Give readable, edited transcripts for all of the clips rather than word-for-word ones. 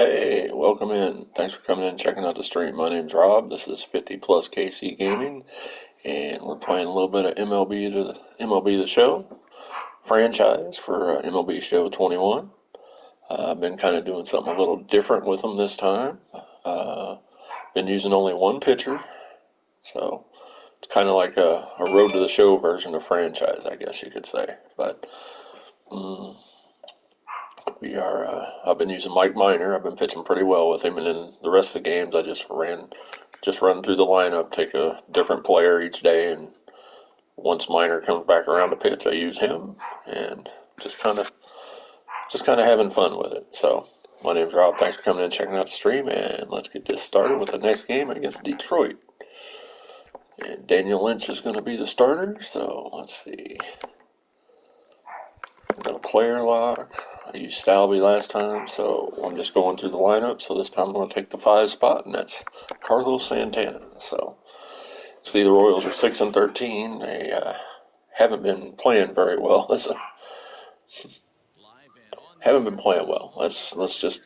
Hey, welcome in. Thanks for coming in and checking out the stream. My name's Rob. This is 50 Plus KC Gaming, and we're playing a little bit of MLB the Show franchise for MLB Show 21. I've been kind of doing something a little different with them this time. Been using only one pitcher, so it's kind of like a road to the show version of franchise, I guess you could say. But I've been using Mike Minor. I've been pitching pretty well with him, and in the rest of the games, I just run through the lineup, take a different player each day, and once Minor comes back around to pitch, I use him, and just kind of having fun with it. So my name's Rob. Thanks for coming in and checking out the stream, and let's get this started with the next game against Detroit. And Daniel Lynch is going to be the starter. So let's see. I've got a player lock. I used Stalby last time, so I'm just going through the lineup. So this time I'm going to take the 5 spot, and that's Carlos Santana. So see, the Royals are 6-13. They haven't been playing very well. Haven't been playing well. Let's just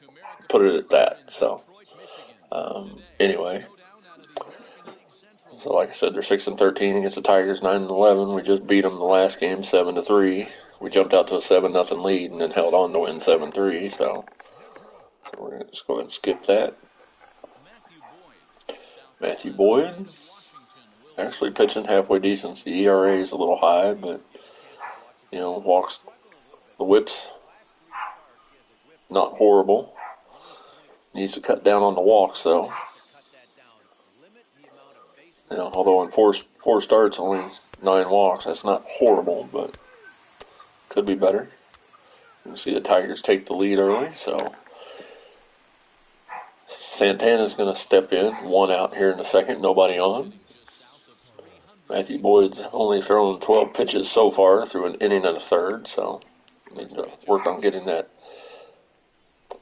put it at that. So anyway. So like I said, they're 6-13 against the Tigers, 9-11. We just beat them the last game, 7-3. We jumped out to a 7-0 lead and then held on to win 7-3. So we're going to just go ahead and skip that. Matthew Boyd, actually pitching halfway decent. The ERA is a little high, but walks, the whips, not horrible. Needs to cut down on the walks though. Although in four starts, only 9 walks, that's not horrible, but could be better. You can see the Tigers take the lead early, so Santana's going to step in. 1 out here in a second, nobody on. Matthew Boyd's only thrown 12 pitches so far through an inning and a third, so need to work on getting that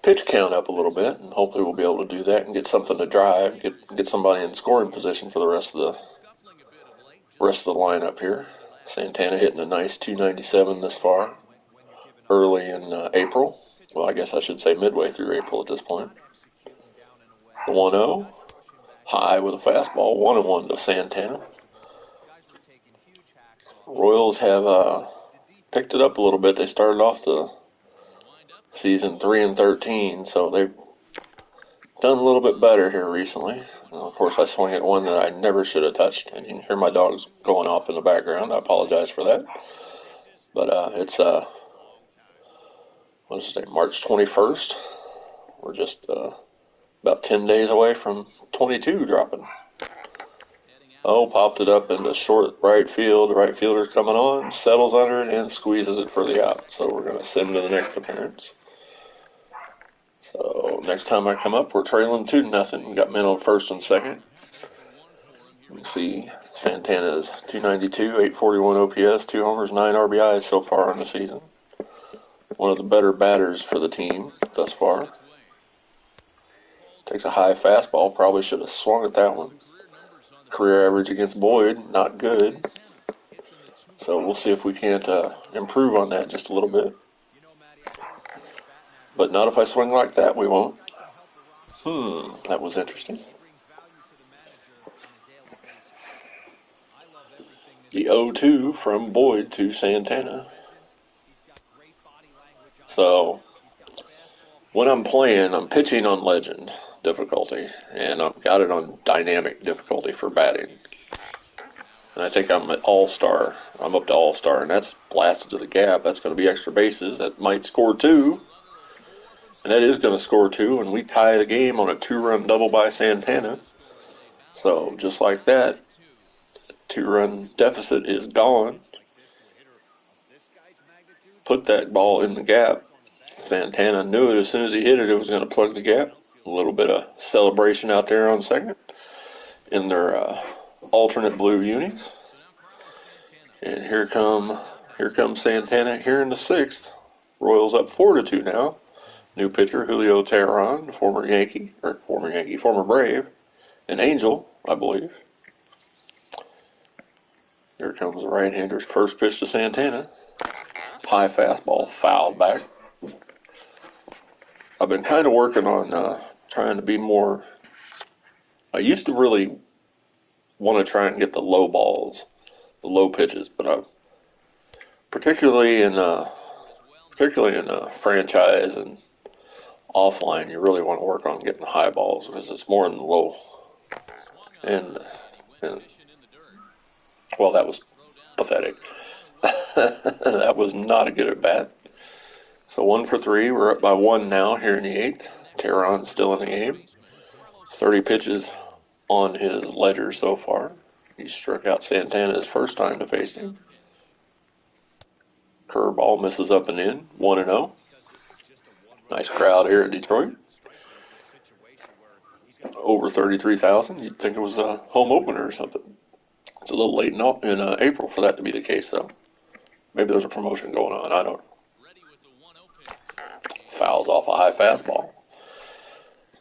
pitch count up a little bit, and hopefully we'll be able to do that and get something to drive, get somebody in scoring position for the rest of the lineup here. Santana hitting a nice 297 this far, early in April. Well, I guess I should say midway through April at this point. The 1-0, high with a fastball, 1-1 to Santana. Royals have picked it up a little bit. They started off the season 3-13, so they've done a little bit better here recently. Of course, I swung at one that I never should have touched, and you can hear my dogs going off in the background. I apologize for that. But it's March 21st. We're just about 10 days away from 22 dropping. Oh, popped it up into short right field. The right fielder's coming on, settles under it, and squeezes it for the out. So we're going to send to the next appearance. So next time I come up, we're trailing 2-0. We got men on first and second. You can see Santana's 292, 841 OPS, 2 homers, 9 RBIs so far in the season. One of the better batters for the team thus far. Takes a high fastball. Probably should have swung at that one. Career average against Boyd, not good. So we'll see if we can't improve on that just a little bit. But not if I swing like that, we won't. That was interesting. The 0-2 from Boyd to Santana. So when I'm playing, I'm pitching on Legend difficulty, and I've got it on dynamic difficulty for batting. And I think I'm at All-Star. I'm up to All-Star, and that's blasted to the gap. That's going to be extra bases. That might score 2. And that is going to score 2, and we tie the game on a 2-run double by Santana. So just like that, 2-run deficit is gone. Put that ball in the gap. Santana knew it as soon as he hit it, it was going to plug the gap. A little bit of celebration out there on second in their alternate blue unis. And here comes Santana here in the 6th. Royals up 4-2 now. New pitcher, Julio Teheran, former Brave, an Angel, I believe. Here comes the right-hander's first pitch to Santana. High fastball, fouled back. I've been kind of working on trying to be more. I used to really want to try and get the low balls, the low pitches, but particularly in franchise and offline, you really want to work on getting the high balls because it's more than the low. And, and well, that was pathetic. That was not a good at bat. So 1 for 3. We're up by 1 now here in the 8th. Tehran's still in the game. 30 pitches on his ledger so far. He struck out Santana his first time to face him. Curveball misses up and in. 1-0. Nice crowd here in Detroit. Over 33,000. You'd think it was a home opener or something. It's a little late in April for that to be the case, though. Maybe there's a promotion going on. I don't know. Fouls off a high fastball.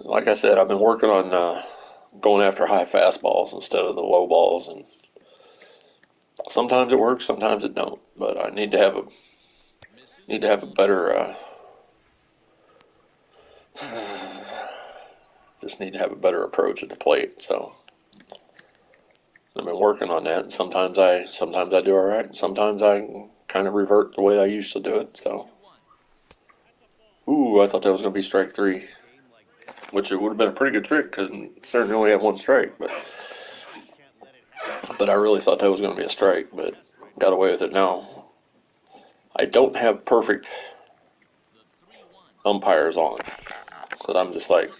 Like I said, I've been working on going after high fastballs instead of the low balls, and sometimes it works, sometimes it don't. But I need to have a better just need to have a better approach at the plate. So I've been working on that, and sometimes I do all right, and sometimes I kind of revert the way I used to do it. So, I thought that was going to be strike 3, which it would have been a pretty good trick because certainly only had 1 strike, but I really thought that was going to be a strike, but got away with it now. I don't have perfect umpires on, because I'm just like,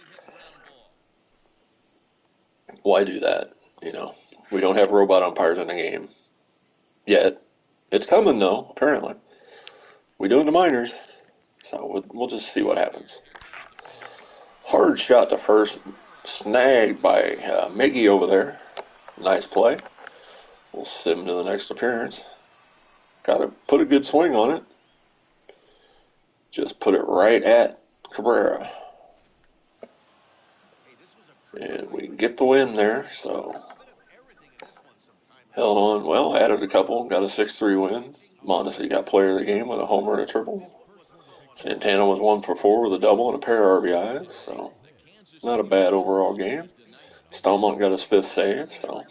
why do that? We don't have robot umpires in the game yet. It's coming though, apparently. We do in the minors, so we'll just see what happens. Hard shot to first, snagged by Miggy over there. Nice play. We'll send him to the next appearance. Got to put a good swing on it. Just put it right at Cabrera. And we get the win there, so held on. Well, added a couple. Got a 6-3 win. Mondesi got player of the game with a homer and a triple. Santana was 1 for 4 with a double and a pair of RBIs, so not a bad overall game. Stomont got his 5th save, so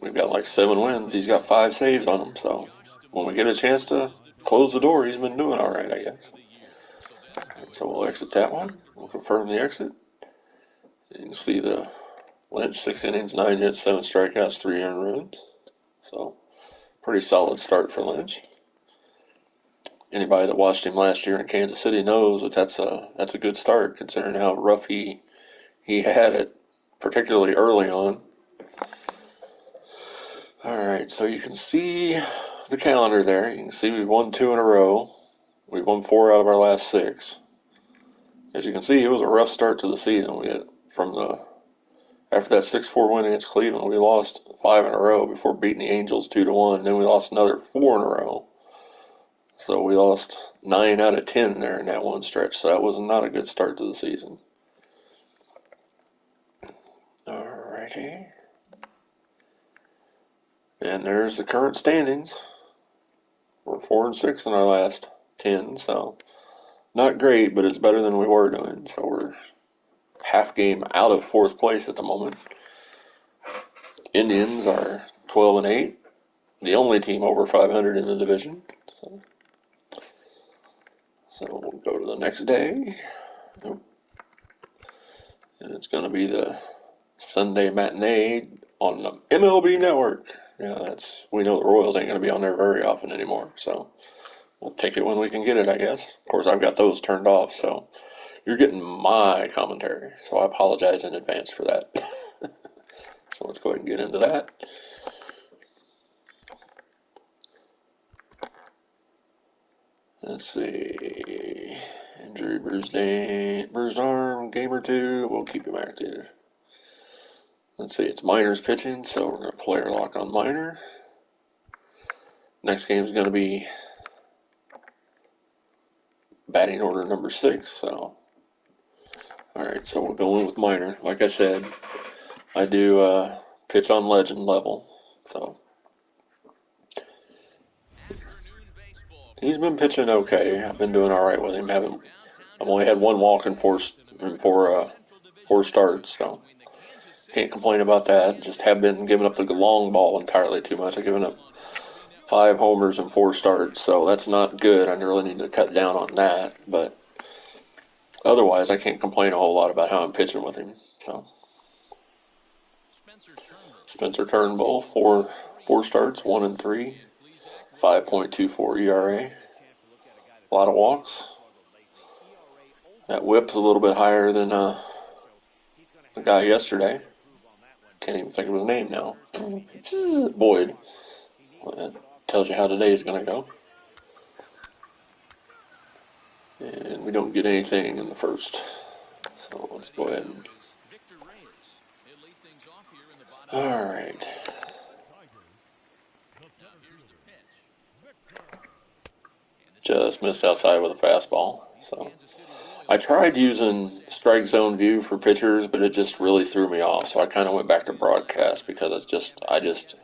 we've got like 7 wins. He's got 5 saves on him, so when we get a chance to close the door, he's been doing all right, I guess. So we'll exit that one. We'll confirm the exit. You can see the Lynch, 6 innings, 9 hits, 7 strikeouts, 3 earned runs. So pretty solid start for Lynch. Anybody that watched him last year in Kansas City knows that that's a good start, considering how rough he had it, particularly early on. All right, so you can see the calendar there. You can see we've won 2 in a row. We've won 4 out of our last 6. As you can see, it was a rough start to the season. After that 6-4 win against Cleveland, we lost 5 in a row before beating the Angels 2-1. Then we lost another 4 in a row. So we lost 9 out of 10 there in that one stretch. So that was not a good start to the season. Alrighty. And there's the current standings. We're 4-6 in our last 10, so not great, but it's better than we were doing. So we're half game out of 4th place at the moment. Indians are 12-8, the only team over 500 in the division. So we'll go to the next day. Nope. And it's going to be the Sunday matinee on the MLB Network. Yeah, we know the Royals ain't going to be on there very often anymore, so we'll take it when we can get it, I guess. Of course, I've got those turned off, so you're getting my commentary, so I apologize in advance for that. So let's go ahead and get into that. Let's see. Injury, bruised arm, game or 2. We'll keep him active. Let's see, it's Minor's pitching, so we're going to player lock on Minor. Next game is going to be batting order number 6, so. Alright, so we'll go in with Minor. Like I said, I do pitch on legend level, so. He's been pitching okay. I've been doing all right with him. Haven't I've only had one walk in four starts, so can't complain about that. Just have been giving up the long ball entirely too much. I've given up 5 homers in 4 starts, so that's not good. I really need to cut down on that, but otherwise I can't complain a whole lot about how I'm pitching with him. So Spencer Turnbull, four starts, 1 and 3, 5.24 ERA, a lot of walks. That whip's a little bit higher than the guy yesterday. Can't even think of his name now. Boyd. Well, that tells you how today's going to go. And we don't get anything in the first. So let's go ahead and... Alright. Just missed outside with a fastball. So I tried using strike zone view for pitchers, but it just really threw me off. So I kind of went back to broadcast because I just,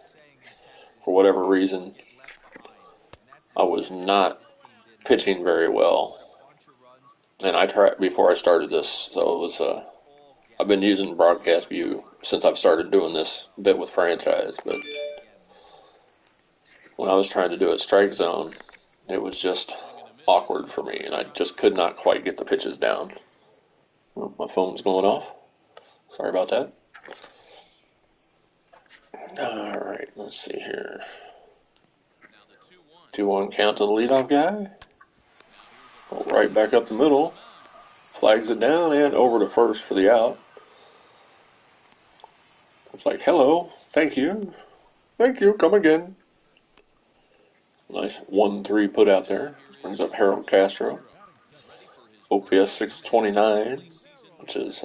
for whatever reason, I was not pitching very well. And I tried before I started this, so it was I've been using broadcast view since I've started doing this bit with franchise, but when I was trying to do it strike zone, it was just awkward for me, and I just could not quite get the pitches down. Oh, my phone's going off. Sorry about that. All right, let's see here. 2-1 count to the leadoff guy. Right back up the middle. Flags it down and over to first for the out. It's like, hello, thank you, come again. Nice 1-3 put out there. Brings up Harold Castro. OPS 629, which is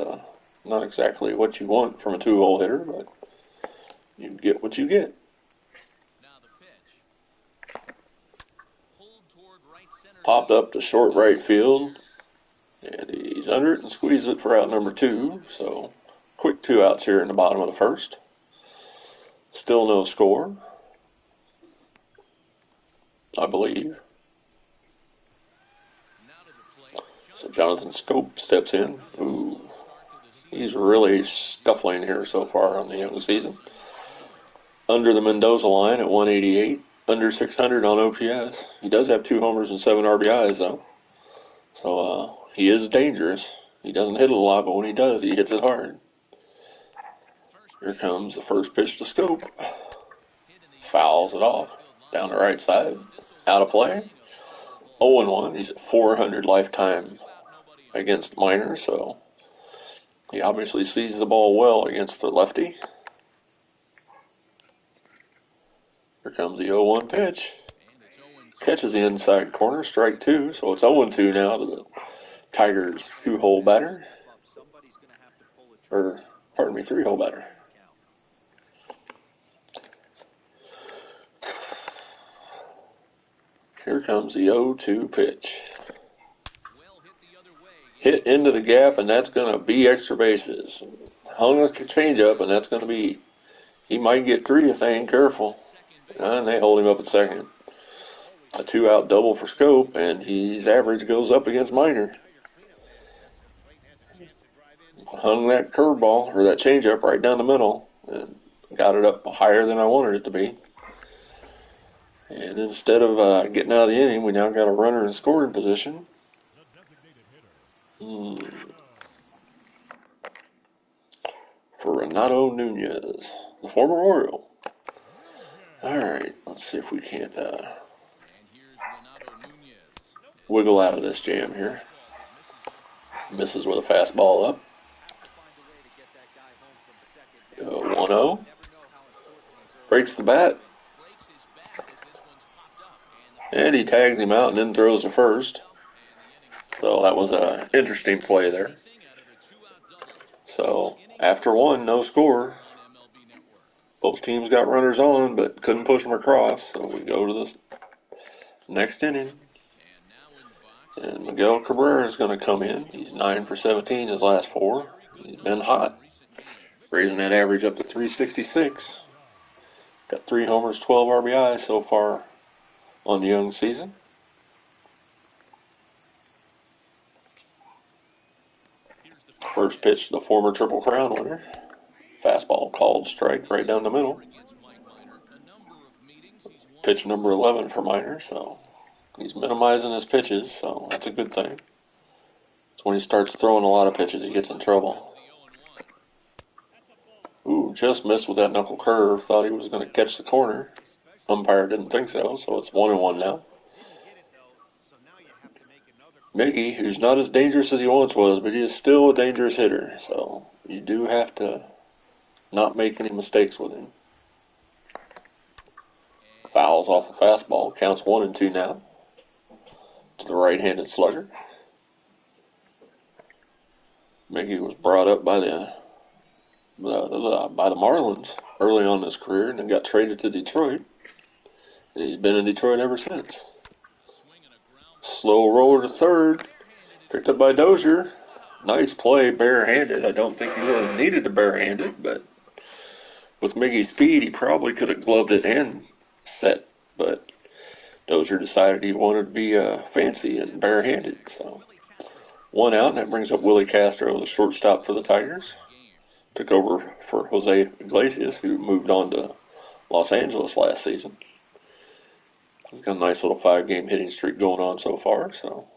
not exactly what you want from a 2-hole hitter, but you get what you get. Popped up to short right field, and he's under it and squeezes it for out number 2. So quick 2 outs here in the bottom of the first. Still no score, I believe. So Jonathan Scope steps in. Ooh, he's really scuffling here so far on the young season. Under the Mendoza line at 188, under 600 on OPS. He does have 2 homers and 7 RBIs, though. So he is dangerous. He doesn't hit it a lot, but when he does, he hits it hard. Here comes the first pitch to Scope. Fouls it off. Down the right side. Out of play. 0-1. He's at 400 lifetime against Minor, so he obviously sees the ball well against the lefty. Here comes the 0-1 pitch. Catches the inside corner, strike 2, so it's 0-2 now to the Tigers' 2-hole batter. Or, pardon me, 3-hole batter. Here comes the 0-2 pitch. Hit into the gap, and that's going to be extra bases. Hung a changeup, and that's going to be, he might get 3 if they ain't careful. And they hold him up at second. A 2-out double for Scope, and his average goes up against Minor. Hung that curveball, or that changeup, right down the middle, and got it up higher than I wanted it to be. And instead of getting out of the inning, we now got a runner in scoring position. For Renato Nunez, the former Oriole. All right, let's see if we can't wiggle out of this jam here. Misses with a fastball up. 1-0. Breaks the bat. And he tags him out and then throws to first. So that was an interesting play there. So after 1, no score. Both teams got runners on, but couldn't push them across. So we go to this next inning. And Miguel Cabrera is going to come in. He's 9 for 17 his last 4. He's been hot, raising that average up to 366. Got 3 homers, 12 RBIs so far on the young season. First pitch, the former Triple Crown winner. Fastball called strike right down the middle. Pitch number 11 for Minor, so he's minimizing his pitches, so that's a good thing. It's when he starts throwing a lot of pitches he gets in trouble. Ooh, just missed with that knuckle curve. Thought he was going to catch the corner. Umpire didn't think so, so it's 1-1 now. Miggy, who's not as dangerous as he once was, but he is still a dangerous hitter, so you do have to not make any mistakes with him. Fouls off a fastball. Counts 1-2 now. To the right-handed slugger. Miggy was brought up by the Marlins early on in his career and then got traded to Detroit. And he's been in Detroit ever since. Slow roller to third. Picked up by Dozier. Nice play, barehanded. I don't think he really needed to barehand it, but with Miggy's speed, he probably could have gloved it and set. But Dozier decided he wanted to be fancy and barehanded. So 1 out, and that brings up Willie Castro, the shortstop for the Tigers. Took over for Jose Iglesias, who moved on to Los Angeles last season. He's got a nice little 5-game hitting streak going on so far, so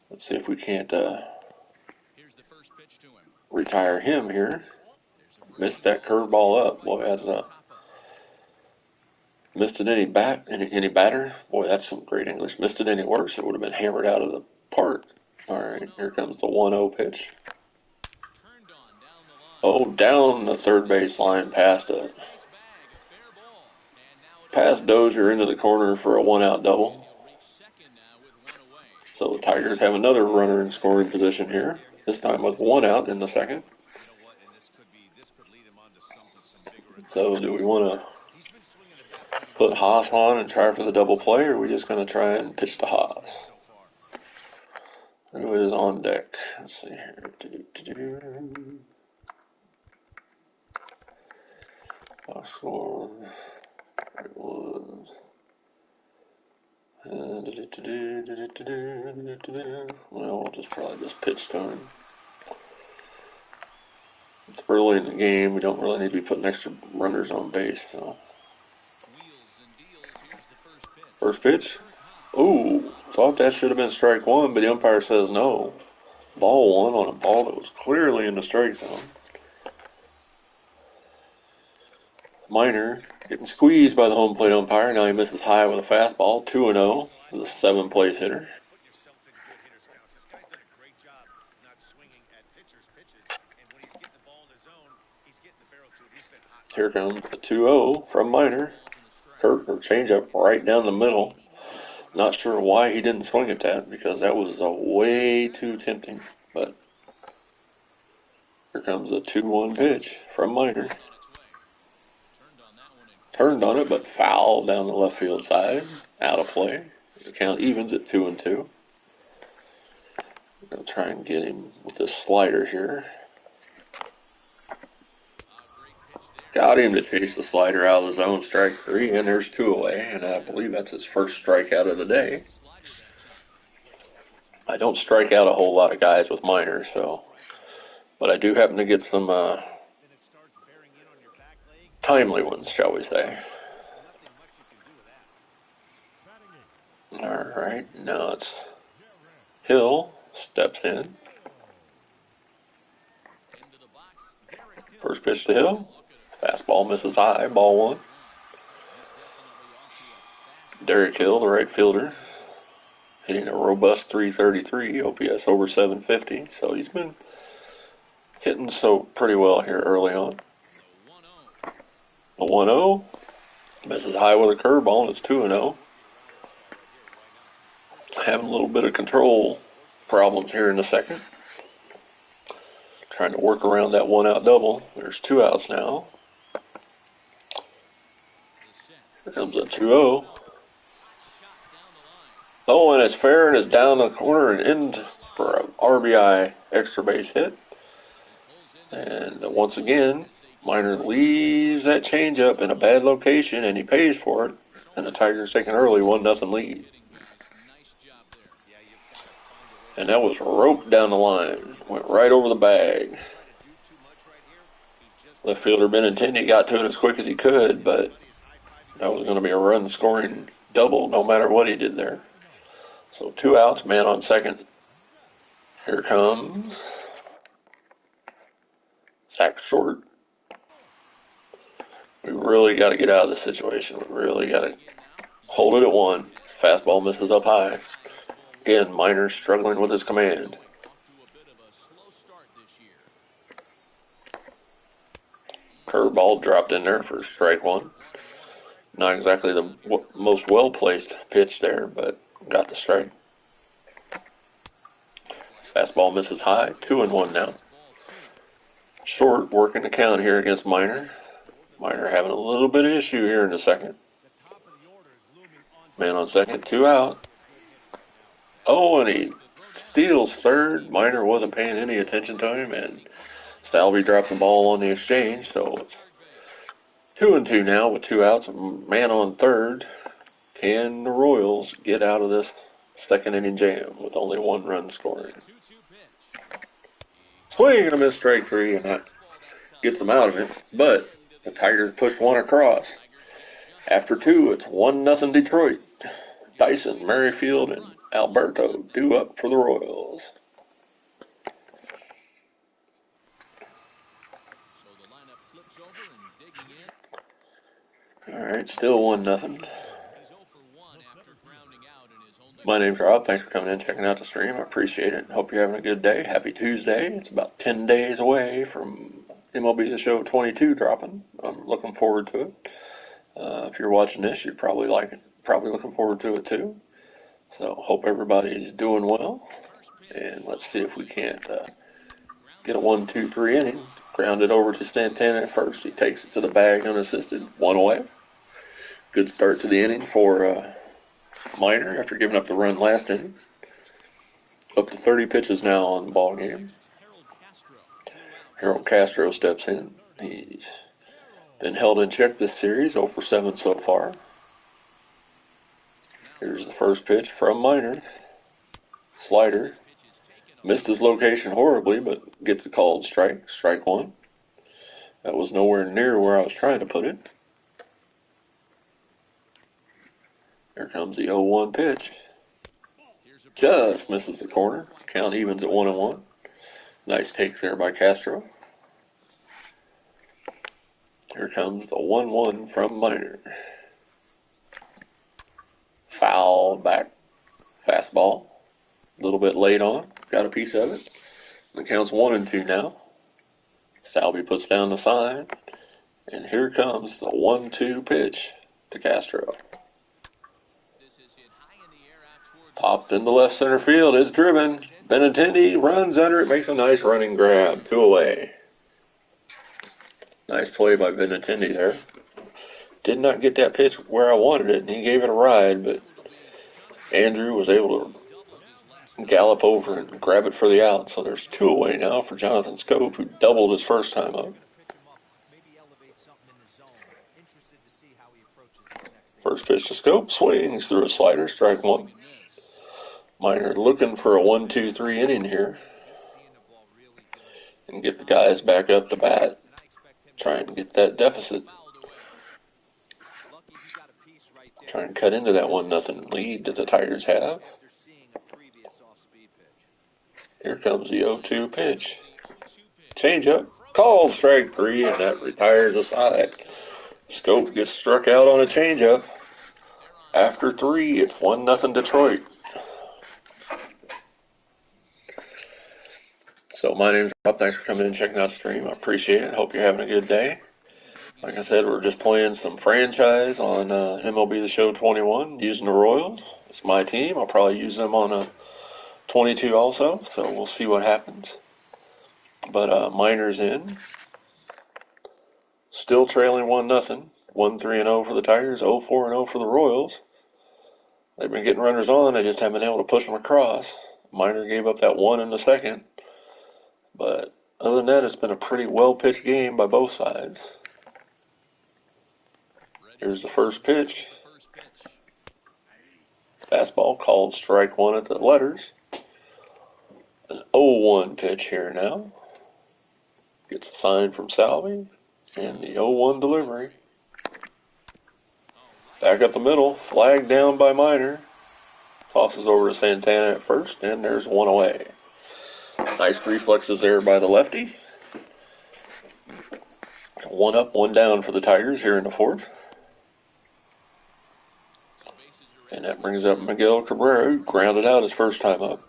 let's see if we can't retire him here. Missed that curveball up. Boy, that's missed it any batter. Boy, that's some great English. Missed it any worse, it would have been hammered out of the park. All right, here comes the 1-0 pitch. Oh, down the third base line past Dozier into the corner for a 1-out double. So the Tigers have another runner in scoring position here, this time with 1 out in the second. So do we want to put Haas on and try for the double play, or are we just going to try and pitch to Haas? Who is on deck? Let's see here. Box score. It was. Well, we'll probably just pitch to him. It's early in the game. We don't really need to be putting extra runners on base. So. First pitch. Ooh, thought that should have been strike 1, but the umpire says no. Ball 1 on a ball that was clearly in the strike zone. Minor getting squeezed by the home plate umpire. Now he misses high with a fastball. 2-0 for the 7th-place hitter. Here comes the 2-0 from Minor. Changeup right down the middle. Not sure why he didn't swing at that, because that was way too tempting. But here comes a 2-1 pitch from Minor. Turned on it, but foul down the left field side. Out of play. The count evens at 2-2. We're going to try and get him with this slider here. Got him to chase the slider out of the zone, strike 3, and there's 2 away, and I believe that's his first strikeout of the day. I don't strike out a whole lot of guys with Minor, but I do happen to get some timely ones, shall we say. All right, now it's Hill steps in. First pitch to Hill. Fastball misses high, ball 1. Derek Hill, the right fielder, hitting a robust .333, OPS over 750. So he's been hitting pretty well here early on. A 1-0. Misses high with a curveball, and it's 2-0. Having a little bit of control problems here in the second. Trying to work around that 1-out double. There's 2 outs now. Here comes a 2-0. Oh, and it's fair, and it's down the corner and in for an RBI extra base hit. And once again, Minor leaves that changeup in a bad location, and he pays for it. And the Tigers take an early 1-0 lead. And that was roped down the line. Went right over the bag. Left fielder Benintendi got to it as quick as he could, but that was going to be a run-scoring double no matter what he did there. So 2 outs, man on second. Here comes sack short. We really got to get out of this situation. We really got to hold it at 1. Fastball misses up high. Again, Minor struggling with his command. Curveball dropped in there for strike 1. Not exactly the most well-placed pitch there, but got the strike. Fastball misses high. 2-1 now. Short working the count here against Minor. Minor having a little bit of issue here in the second. Man on second, 2 out. Oh, and he steals third. Minor wasn't paying any attention to him, and Stalvey dropped the ball on the exchange, so it's 2-2 now with 2 outs. Man on third. Can the Royals get out of this second inning jam with only 1 run scoring? Swing and a miss, strike 3, and that gets them out of it. But the Tigers pushed 1 across. After 2, it's 1-0 Detroit. Dyson, Merrifield, and Alberto due up for the Royals. All right, still 1-0. My name's Rob. Thanks for coming in, checking out the stream. I appreciate it. Hope you're having a good day. Happy Tuesday. It's about 10 days away from MLB the Show 22 dropping. I'm looking forward to it. If you're watching this, you're probably looking forward to it too. So hope everybody's doing well. And let's see if we can't get a 1-2-3 inning. Ground it over to Santana at first. He takes it to the bag unassisted. 1 away. Good start to the inning for Minor after giving up the run last inning. Up to 30 pitches now on the ball game. Harold Castro steps in. He's been held in check this series, 0 for 7 so far. Here's the first pitch from Minor. Slider. Missed his location horribly, but gets a called strike. Strike 1. That was nowhere near where I was trying to put it. Here comes the 0-1 pitch. Just misses the corner. Count evens at 1-1. Nice take there by Castro. Here comes the 1-1 from Minor. Foul back. Fastball. A little bit late on. Got a piece of it. The count's 1-2 now. Salvi puts down the sign. And here comes the 1-2 pitch to Castro. Popped into left center field. Is driven. Benintendi runs under it. Makes a nice running grab. 2 away. Nice play by Benintendi there. Did not get that pitch where I wanted it, and he gave it a ride, but Andrew was able to gallop over and grab it for the out. So there's 2 away now for Jonathan Scope, who doubled his first time up. First pitch to Scope. Swings through a slider. Strike 1. Minor looking for a 1-2-3 inning here. And get the guys back up to bat. Try and get that deficit. Try and cut into that 1-0 lead that the Tigers have. Here comes the 0-2 pitch. Changeup. Called strike 3, and that retires the side. Scope gets struck out on a changeup. After 3, it's 1-0 Detroit. So my name's Rob. Thanks for coming in and checking out the stream. I appreciate it. Hope you're having a good day. Like I said, we're just playing some franchise on MLB the Show 21 using the Royals. It's my team. I'll probably use them on a 22 also, so we'll see what happens. But Minor's in. Still trailing 1-0. 1-3-0 for the Tigers, 0-4-0 for the Royals. They've been getting runners on. They just haven't been able to push them across. Minor gave up that 1 in the second. But other than that, it's been a pretty well-pitched game by both sides. Here's the first pitch. Fastball called strike 1 at the letters. 0-1 pitch here now. Gets a sign from Salvi. And the 0-1 delivery. Back up the middle. Flag down by Minor. Tosses over to Santana at first. And there's one away. Nice reflexes there by the lefty. 1 up, 1 down for the Tigers here in the 4th. And that brings up Miguel Cabrera, who grounded out his first time up.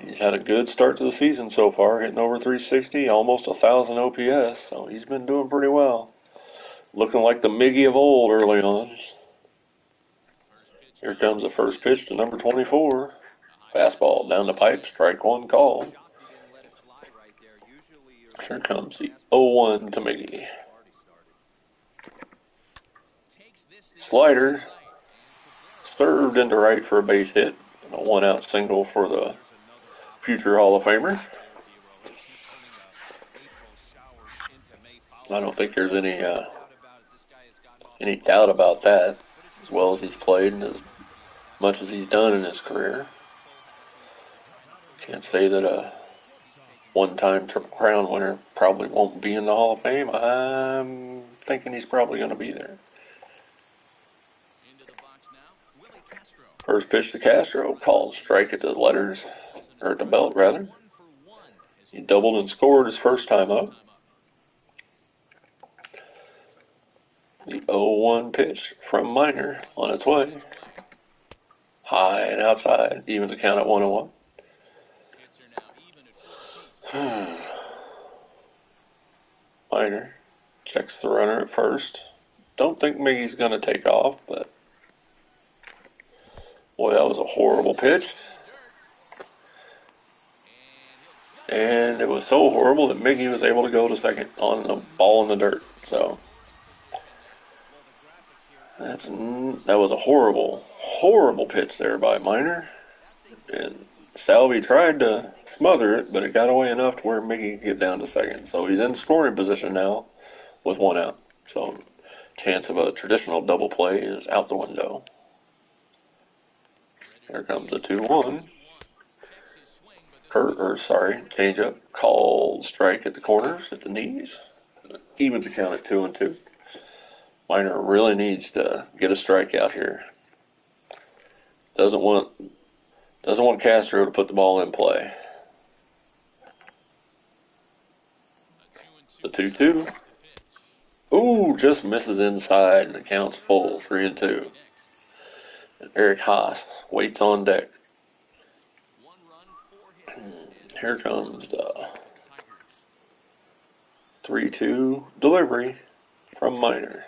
He's had a good start to the season so far, hitting over 360, almost 1,000 OPS, so he's been doing pretty well. Looking like the Miggy of old early on. Here comes the first pitch to number 24. Fastball down the pipe, strike 1 call. Here comes the 0-1 to Miggy. Slider served into right for a base hit. A 1-out single for the future Hall of Famer. I don't think there's any doubt about that. As well as he's played and as much as he's done in his career. Can't say that a one-time Triple Crown winner probably won't be in the Hall of Fame. I'm thinking he's probably going to be there. First pitch to Castro, called strike at the letters, or at the belt rather. He doubled and scored his first time up. The 0-1 pitch from Minor on its way. High and outside, evens the count at 1-1. Minor checks the runner at first. Don't think Miggy's going to take off, but boy, that was a horrible pitch. And it was so horrible that Miggy was able to go to second on the ball in the dirt. So that was a horrible pitch there by Minor. And Salvi tried to smother it, but it got away enough to where Miggy could get down to second. So he's in scoring position now with 1 out. So chance of a traditional double play is out the window. Here comes a 2-1. Changeup. Called strike at the corners, at the knees. Evens the count at 2-2. Minor really needs to get a strikeout here. Doesn't want Castro to put the ball in play. The 2-2. Ooh, just misses inside and the count's full, 3-2. And Eric Haas waits on deck. Here comes the 3-2 delivery from Minor.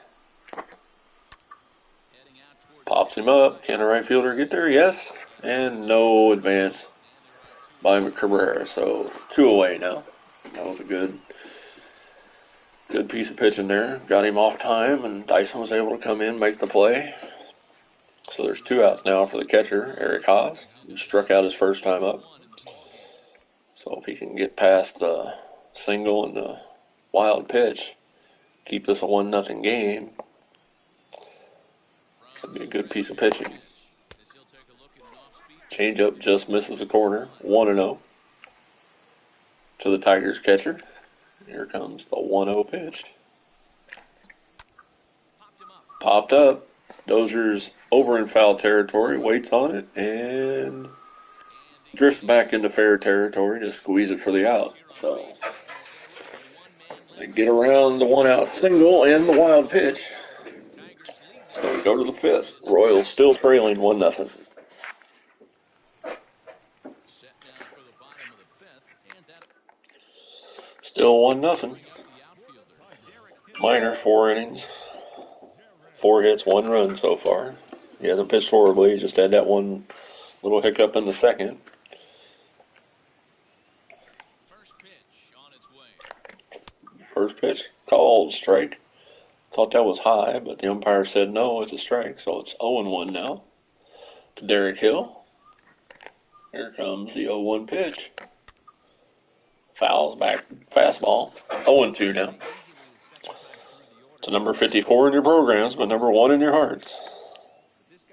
Pops him up. Can a right fielder get there? Yes. And no advance by Cabrera. So 2 away now. That was a good piece of pitching there. Got him off time, and Dyson was able to come in, make the play. So there's 2 outs now for the catcher, Eric Haas, who struck out his first time up. So if he can get past the single and the wild pitch, keep this a 1-0 game, that'd be a good piece of pitching. Changeup just misses the corner, 1-0 to the Tigers catcher. Here comes the 1-0 pitch. Popped up. Dozier's over in foul territory, waits on it, and drifts back into fair territory to squeeze it for the out. So they get around the 1-out single and the wild pitch. So we go to the 5th. Royals still trailing 1-0. Still 1-0. Minor, 4 innings. 4 hits, 1 run so far. He hasn't pitched horribly. He just had that one little hiccup in the second. First pitch, called strike. Thought that was high, but the umpire said no, it's a strike. So it's 0-1 now to Derek Hill. Here comes the 0-1 pitch. Fouls back, fastball. 0-2 now. To number 54 in your programs, but number 1 in your hearts.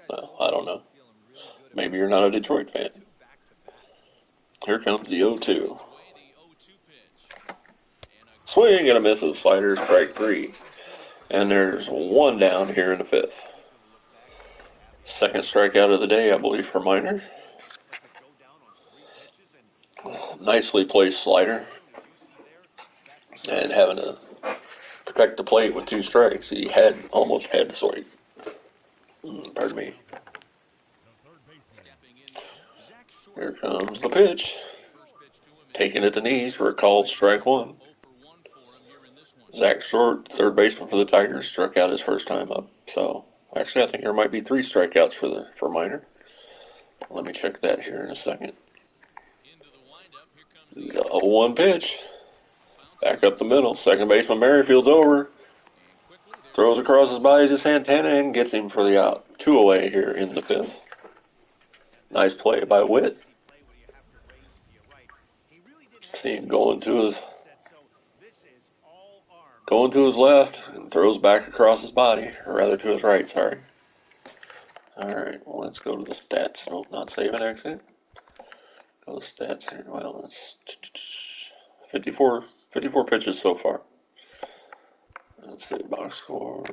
Well, I don't know. Maybe you're not a Detroit fan. Here comes the 0-2. Swing and a miss with slider, strike 3. And there's one down here in the 5th. Second strikeout of the day, I believe, for Minor. Nicely placed slider. And having to protect the plate with 2 strikes, he almost had the swing. Pardon me. Here comes the pitch. Taking it to knees for a called strike 1. Zach Short, third baseman for the Tigers, struck out his first time up. So, actually, I think there might be 3 strikeouts for Minor. Let me check that here in a second. The 0-1 pitch. Back up the middle. Second baseman Merrifield's over. Throws across his body to Santana and gets him for the out. 2 away here in the 5th. Nice play by Witt. See him going to his left and throws back across his body, or rather to his right, sorry. Alright, well, let's go to the stats. Nope, not save an exit. Go to stats here. Well, that's 54 pitches so far. Let's see, box score.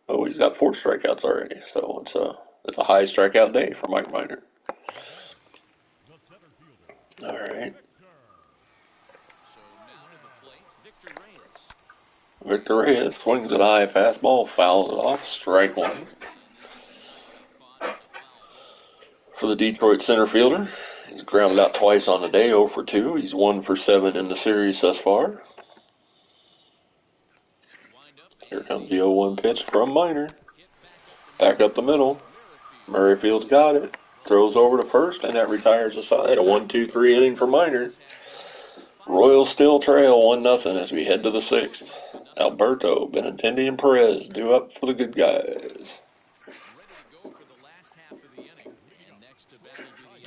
Oh, he's got 4 strikeouts already, so it's a high strikeout day for Mike Minor. Alright. Victor Reyes swings it high, fastball, fouls it off, strike 1. For the Detroit center fielder, he's grounded out twice on the day, 0 for 2. He's 1 for 7 in the series thus far. Here comes the 0-1 pitch from Minor. Back up the middle. Merrifield's got it. Throws over to first, and that retires the side. A 1-2-3 inning for Minor. Royals still trail 1-0 as we head to the 6th. Alberto, Benintendi, and Perez due up for the good guys.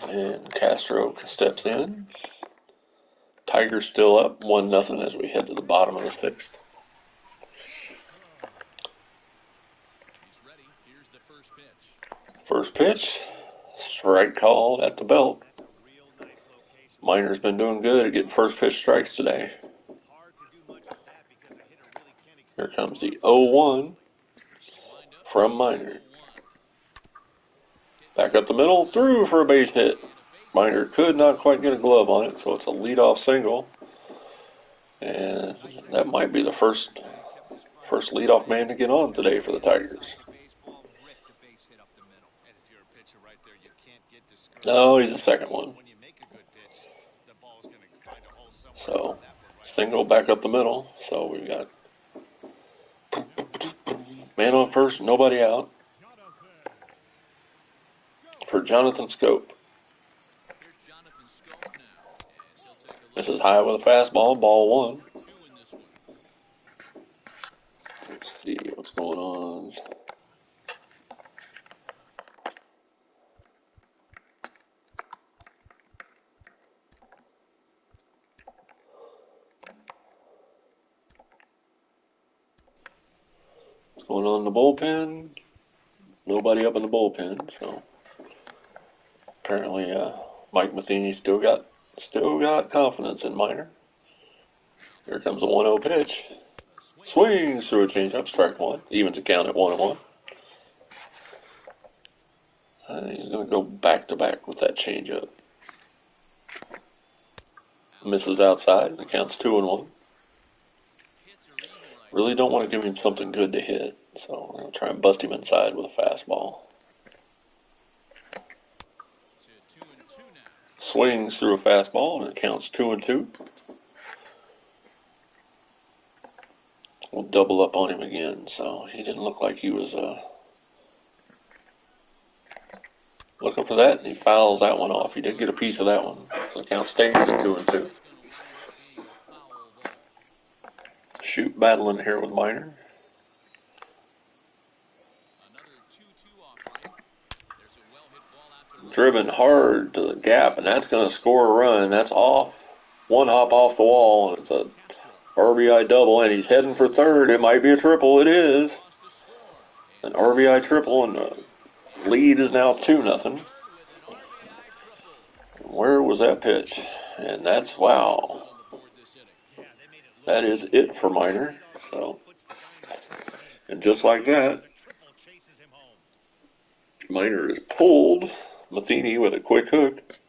And Castro steps in. Tigers still up 1-0 as we head to the bottom of the 6th. First pitch, strike called at the belt. Minor's been doing good at getting first pitch strikes today. Here comes the 0-1 from Minor. Back up the middle, through for a base hit. Minor could not quite get a glove on it, so it's a leadoff single. And that might be the first leadoff man to get on today for the Tigers. No, he's the second one. So, single back up the middle. So we've got man on first, nobody out. For Jonathan Scope. This is high with a fastball, ball 1. Let's see what's going on. What's going on in the bullpen? Nobody up in the bullpen, so apparently Mike Matheny still got confidence in Minor. Here comes a 1-0 pitch. Swings through a changeup, strike 1. Evens the count at 1-1. He's going to go back to back with that changeup. Misses outside. The count's 2-1. Really don't want to give him something good to hit, so we're going to try and bust him inside with a fastball. Swings through a fastball, and it counts 2-2. We'll double up on him again, so he didn't look like he was looking for that, and he fouls that one off. He did get a piece of that one. So the count stays at 2-2. Shoot battling here with Minor. Driven hard to the gap, and that's going to score a run. That's off. One hop off the wall, and it's a RBI double, and he's heading for third. It might be a triple. It is. An RBI triple, and Lead is now 2-0. Where was that pitch? And that's, wow. That is it for Minor. So, and just like that, Minor is pulled. Matheny with a quick hook.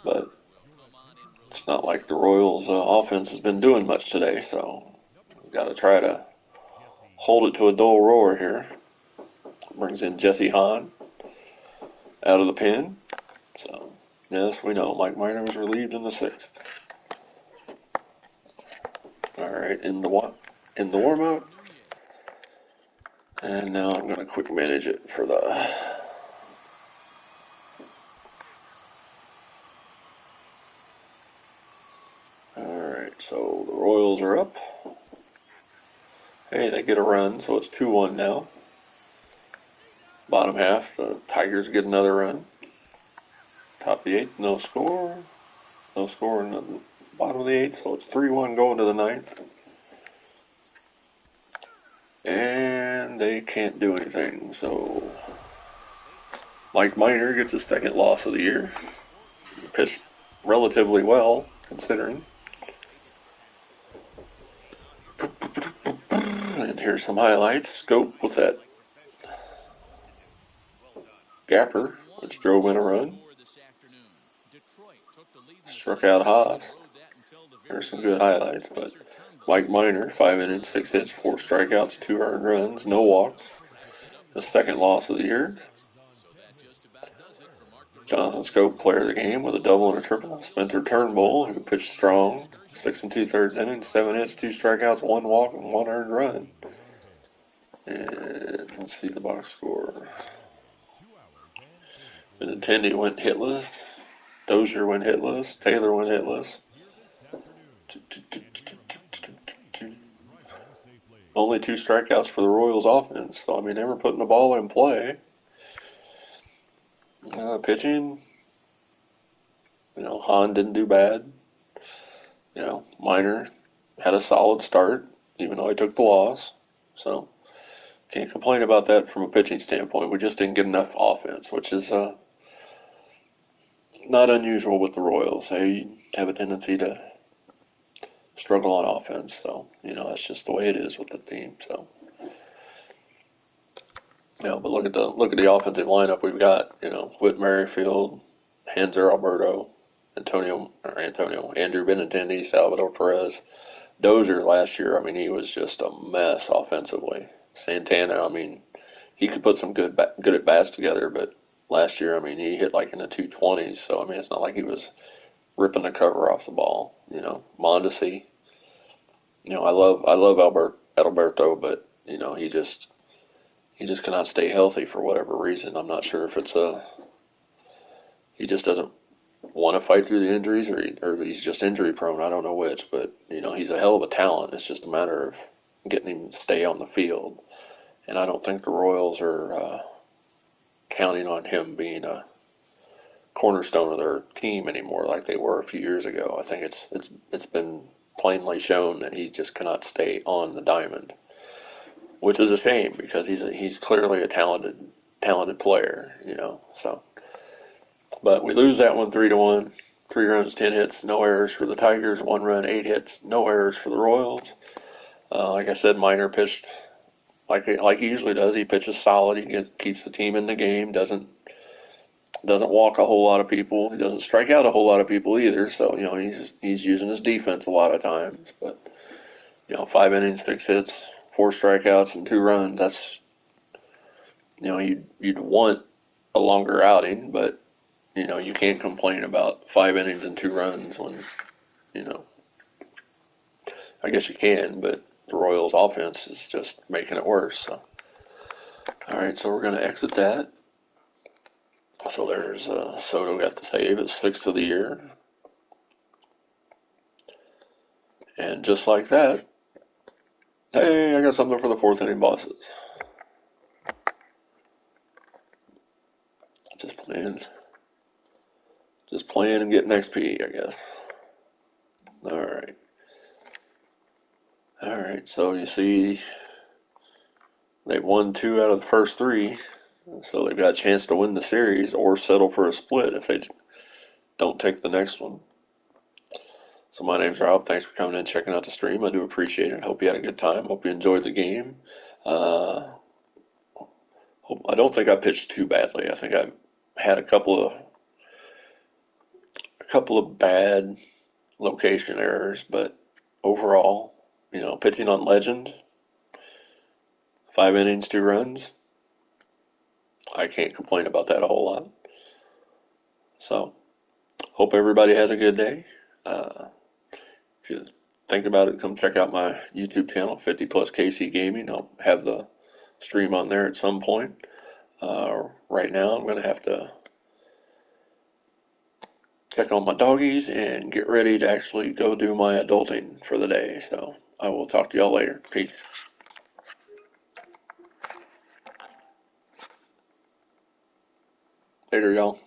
But it's not like the Royals' offense has been doing much today, so we've got to try to hold it to a dull roar here. Brings in Jesse Hahn out of the pen. So, yes, we know Mike Minor was relieved in the 6th. All right, in the warm-up. And now I'm going to quick manage it for the... Alright, so the Royals are up. Hey, they get a run, so it's 2-1 now. Bottom half, the Tigers get another run. Top of the 8th, no score. No score in the bottom of the 8th, so it's 3-1 going to the 9th. And they can't do anything, so Mike Minor gets his 2nd loss of the year. He pitched relatively well, considering. And here's some highlights. Scope with that gapper, which drove in a run. Struck out Haas. There's some good highlights, but Mike Minor, 5 innings, 6 hits, 4 strikeouts, 2 earned runs, no walks. The 2nd loss of the year. Jonathan Scope, player of the game, with a double and a triple. Spencer Turnbull, who pitched strong, 6 2/3 innings, 7 hits, 2 strikeouts, 1 walk, and 1 earned run. And let's see the box score. Benintendi went hitless. Dozier went hitless. Taylor went hitless. Only 2 strikeouts for the Royals offense. So, I mean, they were putting the ball in play. Pitching, Hahn didn't do bad. Minor had a solid start, even though he took the loss. So, can't complain about that from a pitching standpoint. We just didn't get enough offense, which is not unusual with the Royals. They have a tendency to struggle on offense. So, that's just the way it is with the team. So, but look at the offensive lineup we've got. Whit Merrifield, Hanser Alberto, Andrew Benintendi, Salvador Perez. Dozier last year, I mean, he was just a mess offensively. Santana, I mean, he could put some good at bats together, but last year, I mean, he hit like in the 220s. So, I mean, it's not like he was ripping the cover off the ball. Mondesi. I love Alberto, but he just cannot stay healthy for whatever reason. I'm not sure if it's he just doesn't want to fight through the injuries, or he's just injury prone. I don't know which, but he's a hell of a talent. It's just a matter of getting him to stay on the field, and I don't think the Royals are counting on him being a cornerstone of their team anymore like they were a few years ago. I think it's been plainly shown that he just cannot stay on the diamond, which is a shame because he's clearly a talented player, So, but we lose that one 3-1. 3 runs, 10 hits, no errors for the Tigers. 1 run, 8 hits, no errors for the Royals. Like I said, Minor pitched like he usually does. He pitches solid. He keeps the team in the game. Doesn't walk a whole lot of people. He doesn't strike out a whole lot of people either. So he's using his defense a lot of times. But 5 innings, 6 hits, 4 strikeouts, and 2 runs. That's you'd want a longer outing, but you can't complain about 5 innings and 2 runs when I guess you can, but the Royals' offense is just making it worse. So, all right, so we're going to exit that. So there's Soto got the save, his 6th of the year. And just like that, hey, I got something for the 4th inning bosses. Just playing and getting XP, I guess. All right, so you see they've won 2 out of the first 3. So they've got a chance to win the series or settle for a split if they don't take the next one. So my name's Rob. Thanks for coming in and checking out the stream. I do appreciate it. Hope you had a good time. Hope you enjoyed the game. Uh, I don't think I pitched too badly. I think I had a couple of bad location errors, but overall, pitching on legend, 5 innings, 2 runs. I can't complain about that a whole lot. So, hope everybody has a good day. If you think about it, come check out my YouTube channel, 50 Plus KC Gaming. I'll have the stream on there at some point. Right now, I'm going to have to check on my doggies and get ready to actually go do my adulting for the day. So, I will talk to y'all later. Peace. Later, y'all.